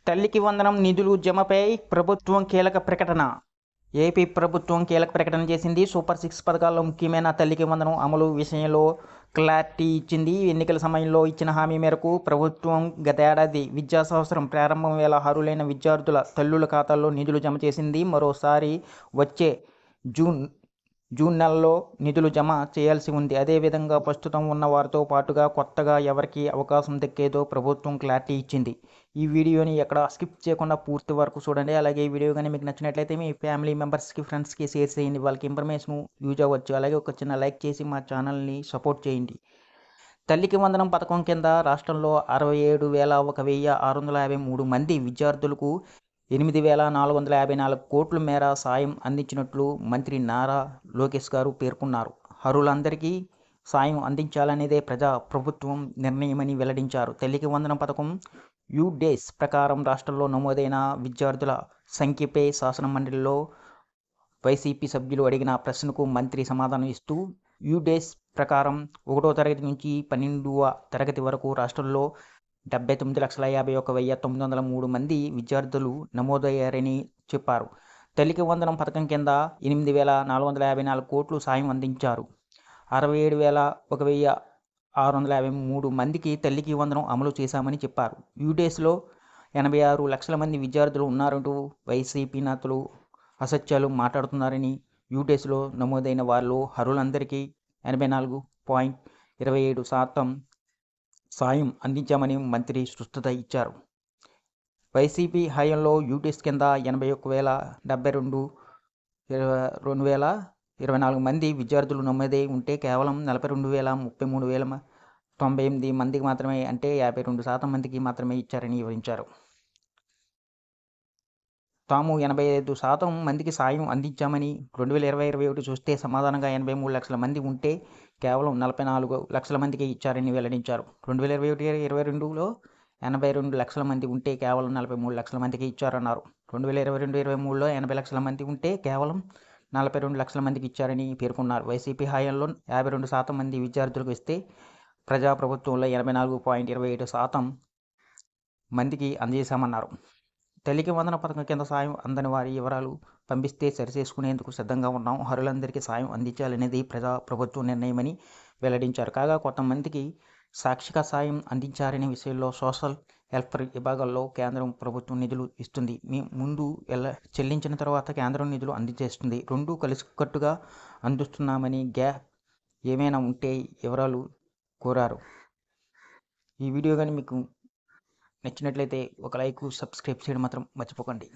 తల్లికి వందనం నిధులు జమపై ప్రభుత్వం కీలక ప్రకటన. ఏపీ ప్రభుత్వం కీలక ప్రకటన చేసింది. సూపర్ 6 పథకాల్లో ముఖ్యమైన తల్లికి వందనం అమలు విషయంలో క్లారిటీ ఇచ్చింది. ఎన్నికల సమయంలో ఇచ్చిన హామీ మేరకు ప్రభుత్వం గతేడాది విద్యా సంవత్సరం ప్రారంభం వేళ అర్హులైన విద్యార్థుల తల్లుల ఖాతాల్లో నిధులు జమ చేసింది. మరోసారి వచ్చే జూన్ నెలలో నిధులు జమ చేయాల్సి ఉంది. అదేవిధంగా ప్రస్తుతం ఉన్న వారితో పాటుగా కొత్తగా ఎవరికి అవకాశం దక్కేదో ప్రభుత్వం క్లారిటీ ఇచ్చింది. ఈ వీడియోని ఎక్కడ స్కిప్ చేయకుండా పూర్తి వరకు చూడండి. అలాగే ఈ వీడియో కానీ మీకు నచ్చినట్లయితే మీ ఫ్యామిలీ మెంబర్స్కి, ఫ్రెండ్స్కి షేర్ చేయండి. వాళ్ళకి ఇన్ఫర్మేషన్ యూజ్ అవ్వచ్చు. అలాగే ఒక చిన్న లైక్ చేసి మా ఛానల్ని సపోర్ట్ చేయండి. తల్లికి వందనం పథకం కింద రాష్ట్రంలో 67,1,653 మంది విద్యార్థులకు 8,454 కోట్ల మేర సాయం అందించినట్లు మంత్రి నారా లోకేష్ గారు పేర్కొన్నారు. అర్హులందరికీ సాయం అందించాలనేదే ప్రభుత్వం నిర్ణయమని వెల్లడించారు. తల్లికి వందనం పథకం యూడేస్ ప్రకారం రాష్ట్రంలో నమోదైన విద్యార్థుల సంఖ్యపై శాసనమండలిలో వైసీపీ సభ్యులు అడిగిన ప్రశ్నకు మంత్రి సమాధానం ఇస్తూ యూడేస్ ప్రకారం 1వ తరగతి నుంచి 12వ తరగతి వరకు రాష్ట్రంలో 79,51,903 మంది విద్యార్థులు నమోదయ్యారని చెప్పారు. తల్లికి వందనం పథకం కింద 8,454 కోట్లు సాయం అందించారు. 67,1,653 మందికి తల్లికి వందనం అమలు చేశామని చెప్పారు. యూడేస్లో 86 లక్షల మంది విద్యార్థులు ఉన్నారంటూ వైసీపీ నేతలు అసత్యాలు మాట్లాడుతున్నారని, యూడేస్లో నమోదైన వారిలో అర్హులందరికీ 84.27% సాయం అందించామని మంత్రి స్పష్టత ఇచ్చారు. వైసీపీ హయాంలో యూడేస్ కింద 81,072 2,024 మంది విద్యార్థులు నమోదై ఉంటే కేవలం 42,33,098 మందికి మాత్రమే, అంటే 52% మందికి మాత్రమే ఇచ్చారని వివరించారు. తాము 85% మందికి సాయం అందించామని 2020-21 చూస్తే సమాధానంగా 83 లక్షల మంది ఉంటే కేవలం 44 లక్షల మందికి ఇచ్చారని వెల్లడించారు. 2021-22లో 82 లక్షల మంది ఉంటే కేవలం 43 లక్షల మందికి ఇచ్చారన్నారు. 2022-23లో 80 లక్షల మంది ఉంటే కేవలం 42 లక్షల మందికి ఇచ్చారని పేర్కొన్నారు. వైసీపీ హయాంలో 52% మంది విద్యార్థులకు ఇస్తే ప్రజాప్రభుత్వంలో 84.27% మందికి అందజేశామన్నారు. తల్లికి వందన పథకం కింద సాయం అందని వారి వివరాలు పంపిస్తే సరిచేసుకునేందుకు సిద్ధంగా ఉన్నాం. అర్హులందరికీ సాయం అందించాలనేది ప్రభుత్వ నిర్ణయమని వెల్లడించారు. కాగా కొంతమందికి సాక్షిక సాయం అందించారనే విషయంలో సోషల్ వెల్ఫేర్ విభాగాల్లో కేంద్రం ప్రభుత్వం నిధులు ఇస్తుంది. ముందు చెల్లించిన తర్వాత కేంద్రం నిధులు అందజేస్తుంది. రెండూ కలిసికట్టుగా అందిస్తున్నామని ఏమైనా ఉంటే వివరాలు కోరారు. ఈ వీడియో కానీ మీకు నచ్చినట్లయితే ఒక లైక్, సబ్స్క్రైబ్ చేయడం మాత్రం మర్చిపోకండి.